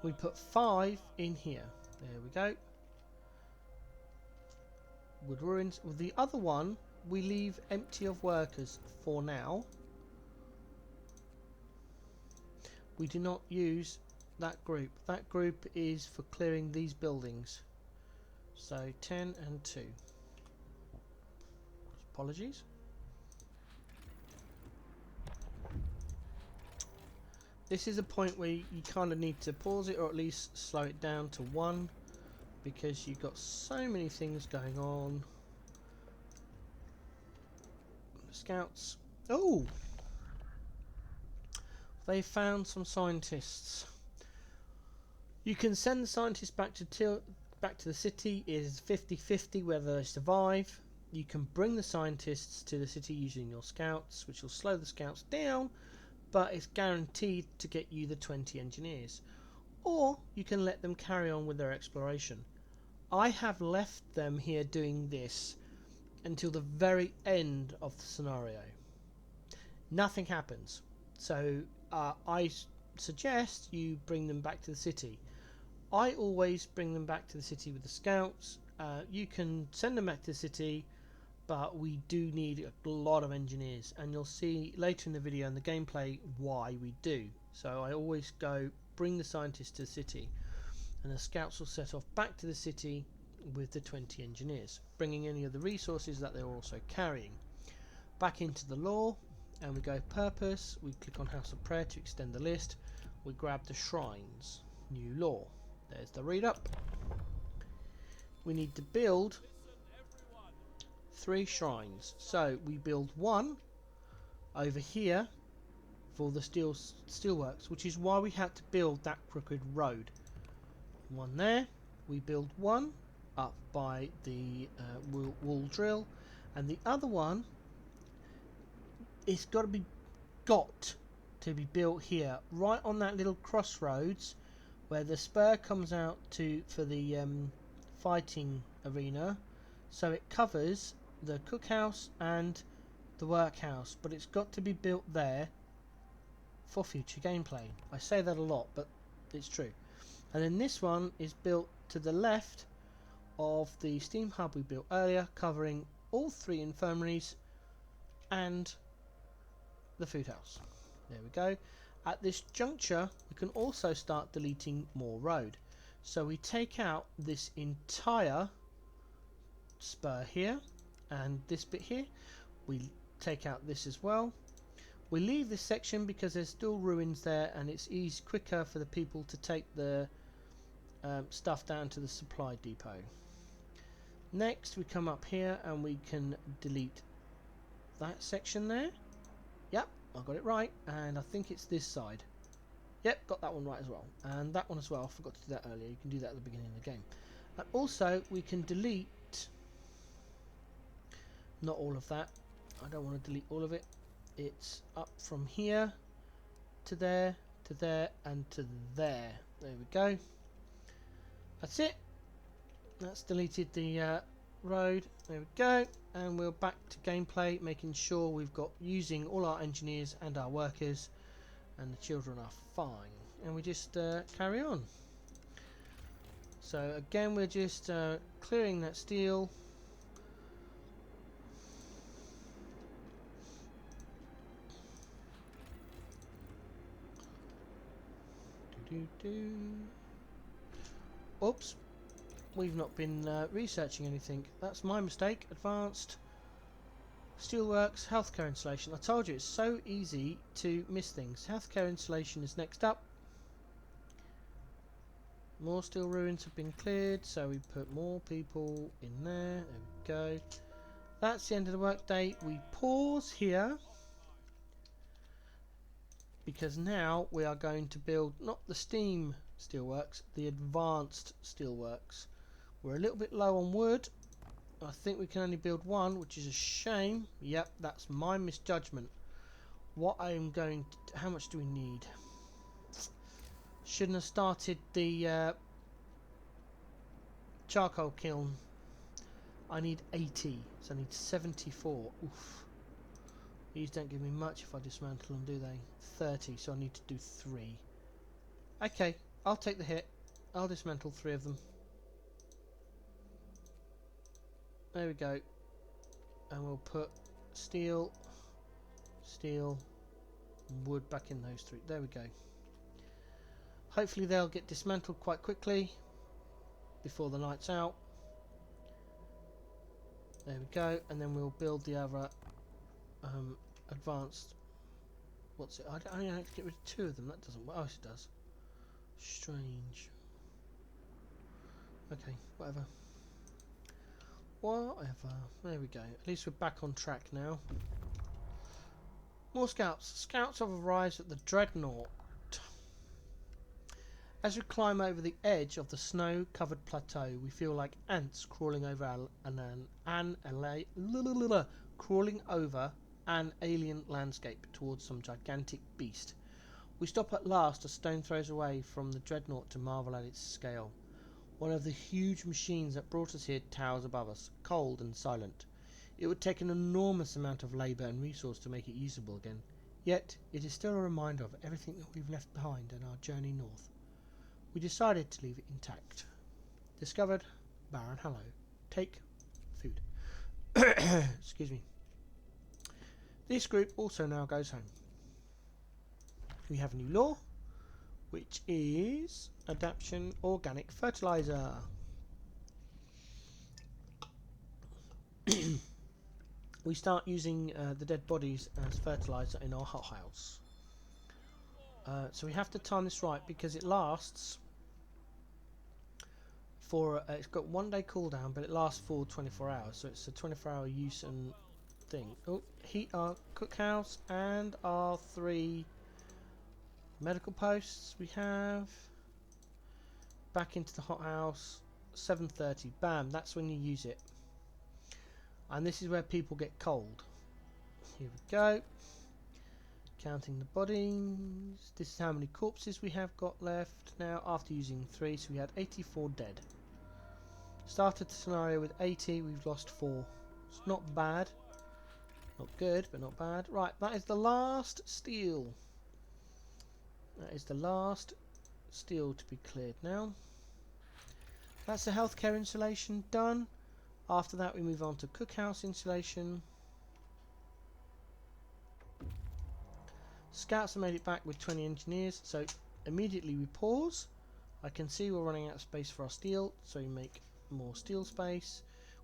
We put 5 in here. There we go. Wood ruins. With the other one, we leave empty of workers for now. We do not use that group. That group is for clearing these buildings. So 10 and 2. Apologies. This is a point where you kind of need to pause it, or at least slow it down to 1, because you've got so many things going on. The scouts. Oh! They found some scientists. You can send the scientists back to the city. It is 50-50 whether they survive. You can bring the scientists to the city using your scouts, which will slow the scouts down, but it's guaranteed to get you the 20 engineers. Or you can let them carry on with their exploration. I have left them here doing this until the very end of the scenario. Nothing happens. So I suggest you bring them back to the city. I always bring them back to the city with the scouts. You can send them back to the city, but we do need a lot of engineers, and you'll see later in the video and the gameplay why we do. So I always go bring the scientists to the city, and the scouts will set off back to the city with the 20 engineers, bringing any of the resources that they're also carrying. Back into the lore, and we go purpose. We click on House of Prayer to extend the list. We grab the shrines. New lore. There's the read up. We need to build 3 shrines. So we build 1 over here for the steelworks, which is why we had to build that crooked road. 1 there. We build 1 up by the wool drill, and the other one, it's got to be built here, right on that little crossroads where the spur comes out for the fighting arena. So it covers the cookhouse and the workhouse, but it's got to be built there for future gameplay. I say that a lot, but it's true. And then this one is built to the left of the steam hub we built earlier, covering all 3 infirmaries and the food house. There we go. At this juncture, we can also start deleting more road. So we take out this entire spur here and this bit here. We take out this as well. We leave this section because there's still ruins there, and it's quicker for the people to take the stuff down to the supply depot. Next, we come up here and we can delete that section there. Yep, I got it right, and I think it's this side. Yep, got that one right as well, and that one as well. I forgot to do that earlier. You can do that at the beginning of the game. And also, we can delete not all of that. I don't want to delete all of it. It's up from here to there, and to there. There we go. That's it. That's deleted the road. There we go. And we're back to gameplay, making sure we've got using all our engineers and our workers, and the children are fine. And we just carry on. So again, we're just clearing that steel. Oops, we've not been researching anything. That's my mistake. Advanced steelworks, healthcare installation. I told you it's so easy to miss things. Healthcare installation is next up. More steel ruins have been cleared, so we put more people in there. There we go. That's the end of the workday. We pause here, because now we are going to build not the steam steelworks, the advanced steelworks. We're a little bit low on wood. I think we can only build 1, which is a shame. Yep, that's my misjudgment. What I am going to, how much do we need? Shouldn't have started the charcoal kiln. I need 80, so I need 74. Oof. These don't give me much if I dismantle them, do they? 30, so I need to do 3. Okay, I'll take the hit. I'll dismantle 3 of them. There we go. And we'll put steel, steel, wood back in those 3. There we go. Hopefully they'll get dismantled quite quickly before the night's out. There we go, and then we'll build the other advanced. What's it? I only have to get rid of 2 of them. That doesn't work. Oh, it does. Strange. Okay, whatever. Whatever. There we go. At least we're back on track now. More scouts. Scouts have arrived at the Dreadnought. As we climb over the edge of the snow-covered plateau, we feel like ants crawling over an alien landscape towards some gigantic beast. We stop at last a stone throws away from the Dreadnought to marvel at its scale. One of the huge machines that brought us here towers above us, cold and silent. It would take an enormous amount of labour and resource to make it usable again, yet it is still a reminder of everything that we've left behind on our journey north. We decided to leave it intact. Discovered Barren Hollow. Take food. Excuse me. This group also now goes home. We have a new law, which is adaptation organic fertilizer. We start using the dead bodies as fertilizer in our hothouse. So we have to time this right because it lasts for it's got 1 day cooldown, but it lasts for 24 hours, so it's a 24-hour use and thing. Oh, heat our cookhouse and our 3 medical posts we have. Back into the hothouse. 7:30. Bam, that's when you use it. And this is where people get cold. Here we go. Counting the bodies. This is how many corpses we have got left now after using 3, so we had 84 dead. Started the scenario with 80, we've lost 4. It's not bad. Not good, but not bad. Right, that is the last steel. That is the last steel to be cleared now. That's the healthcare insulation done. After that we move on to cookhouse insulation. Scouts have made it back with 20 engineers, so immediately we pause. I can see we're running out of space for our steel, so we make more steel space.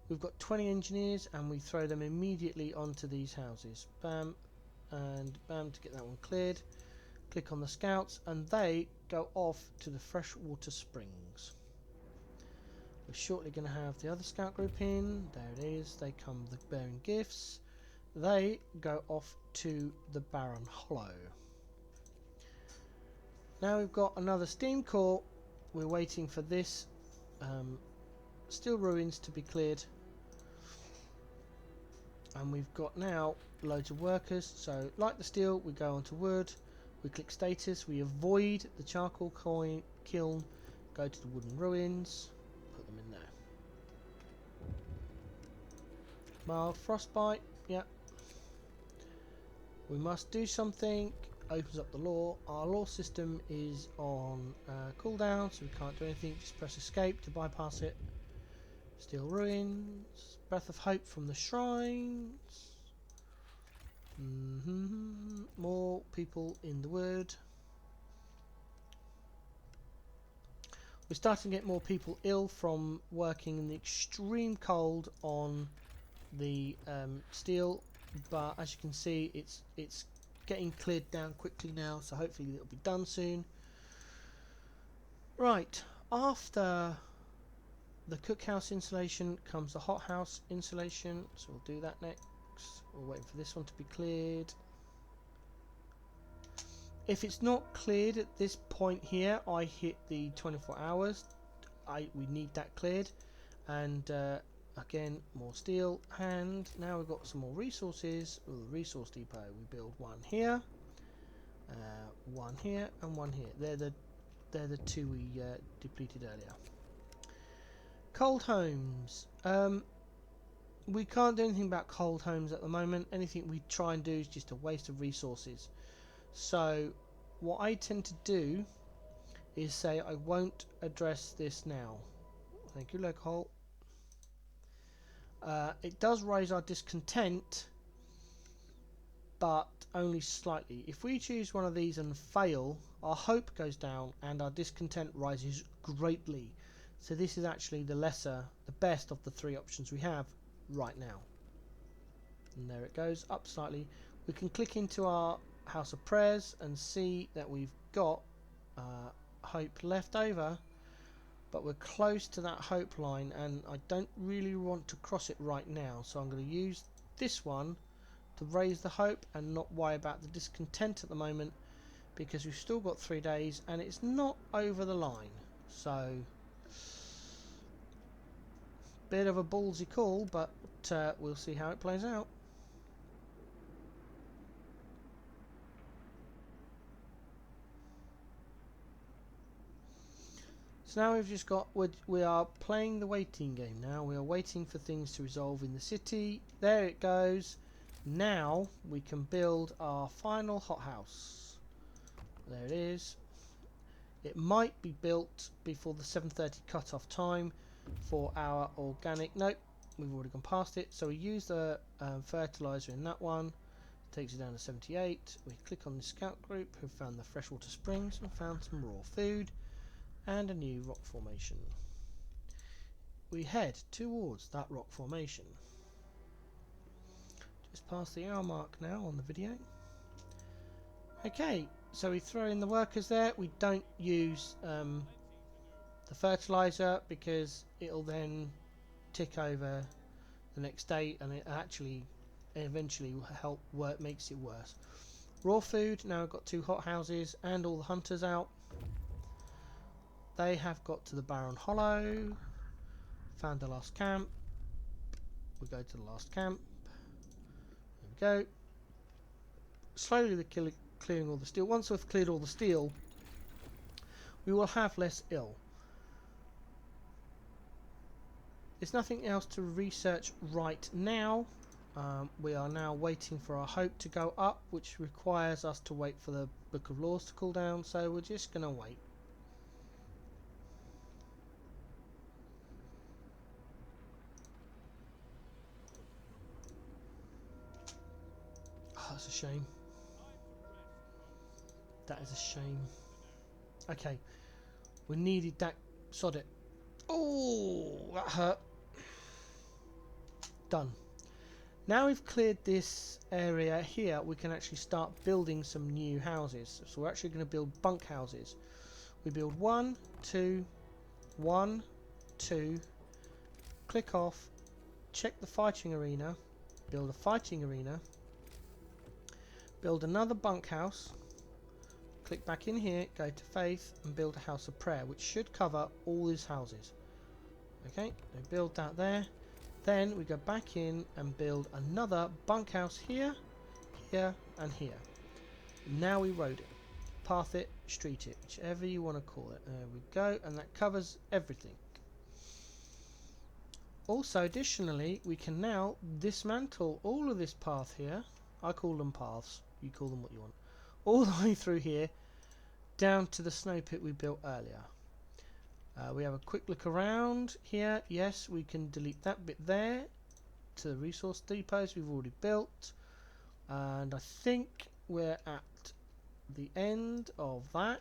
We've got 20 engineers and we throw them immediately onto these houses. Bam and bam to get that one cleared. Click on the scouts and they go off to the freshwater springs. We're shortly going to have the other scout group in. There it is. They come bearing gifts. They go off to the Barren Hollow. Now we've got another steam core. We're waiting for this steel ruins to be cleared. And we've got now loads of workers. So like the steel, we go onto wood. We click status. We avoid the charcoal kiln. Go to the wooden ruins. Put them in there. Mild frostbite. Yeah. We must do something. Opens up the law. Our law system is on cooldown, so we can't do anything. Just press escape to bypass it. Steel ruins. Breath of hope from the shrines. More people in the wood. We're starting to get more people ill from working in the extreme cold on the steel, but as you can see, it's getting cleared down quickly now, so hopefully it'll be done soon. Right, after the cookhouse insulation comes the hothouse insulation, so we'll do that next. We're waiting for this one to be cleared. If it's not cleared at this point here, I hit the 24 hours. We need that cleared. And again, more steel. And now we've got some more resources. Ooh, resource depot. We build one here, and one here. They're the 2 we depleted earlier. Cold homes. we can't do anything about cold homes at the moment. Anything we try and do is just a waste of resources. So what I tend to do is say I won't address this now. Thank you, Lockhole. It does raise our discontent, but only slightly. If we choose one of these and fail, our hope goes down and our discontent rises greatly. So this is actually the best of the three options we have right now. And there it goes, up slightly. We can click into our House of Prayers and see that we've got hope left over, but we're close to that hope line, and I don't really want to cross it right now, so I'm going to use this one to raise the hope and not worry about the discontent at the moment, because we've still got 3 days and it's not over the line. So bit of a ballsy call, but we'll see how it plays out. So now we've just got, we are playing the waiting game now. We are waiting for things to resolve in the city. There it goes. Now we can build our final hothouse. There it is. It might be built before the 7:30 cut-off time for our organic. Nope, we've already gone past it. So we use the fertilizer in that one. Takes it down to 78. We click on the scout group who found the freshwater springs and found some raw food and a new rock formation. We head towards that rock formation. Just past the hour mark now on the video. Okay, so we throw in the workers there. We don't use the fertilizer because it'll then tick over the next day, and it actually eventually makes it worse. Raw food. Now I've got 2 hothouses and all the hunters out. They have got to the Barren Hollow, found the last camp. We go to the last camp. There we go. Slowly we're clearing all the steel. Once we've cleared all the steel, we will have less ill. There's nothing else to research right now. We are now waiting for our hope to go up, which requires us to wait for the Book of Laws to cool down, so we're just going to wait. Oh, that's a shame. That is a shame. Okay, we needed that. Sod it. Oh, that hurt. Done. Now we've cleared this area here, we can actually start building some new houses. So we're actually going to build bunk houses. We build 1, 2, 1, 2, click off, check the fighting arena, build a fighting arena, build another bunkhouse, click back in here, go to faith and build a house of prayer, which should cover all these houses. Okay, we build that there. Then we go back in and build another bunkhouse here, here and here. Now we road it, path it, street it, whichever you want to call it. There we go, and that covers everything. Also, additionally, we can now dismantle all of this path here. I call them paths, you call them what you want. All the way through here, down to the snow pit we built earlier. We have a quick look around here. Yes, we can delete that bit there to the resource depots we've already built. And I think we're at the end of that.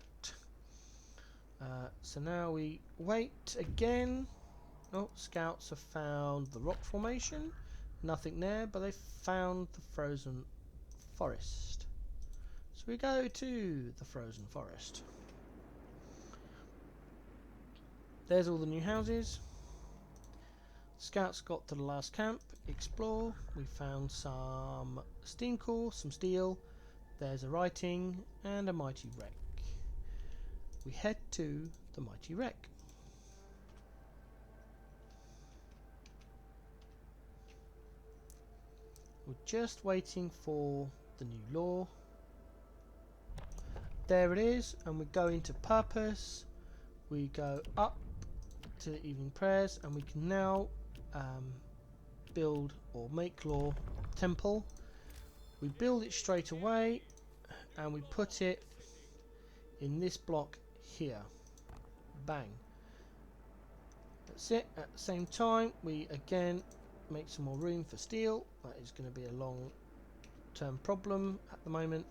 So now we wait again. Oh, scouts have found the rock formation. Nothing there, but they found the frozen forest. So we go to the frozen forest. There's all the new houses. Scouts got to the last camp. Explore. We found some steam core, some steel. There's a writing and a mighty wreck. We head to the mighty wreck. We're just waiting for the new law. There it is, and we go into purpose. We go up to the evening prayers, and we can now build or make law temple. We build it straight away and we put it in this block here. Bang. That's it. At the same time, we again make some more room for steel. That is going to be a long term problem at the moment.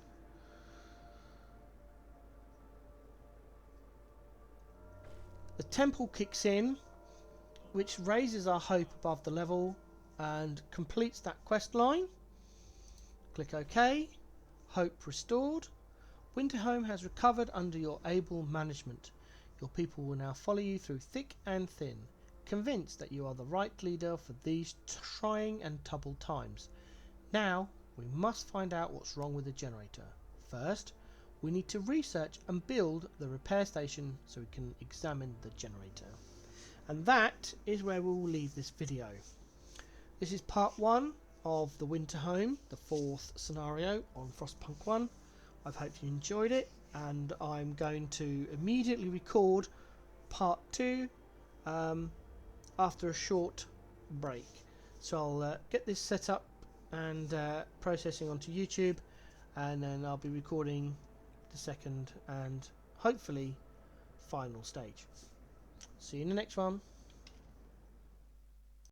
The temple kicks in, which raises our hope above the level and completes that quest line. Click OK. Hope restored. Winterhome has recovered under your able management. Your people will now follow you through thick and thin, convinced that you are the right leader for these trying and troubled times. Now we must find out what's wrong with the generator. First, we need to research and build the repair station so we can examine the generator. And that is where we will leave this video. This is part 1 of the Winterhome, the 4th scenario on Frostpunk 1. I hope you enjoyed it, and I'm going to immediately record part 2 after a short break. So I'll get this set up and processing onto YouTube, and then I'll be recording the second and hopefully final stage. See you in the next one.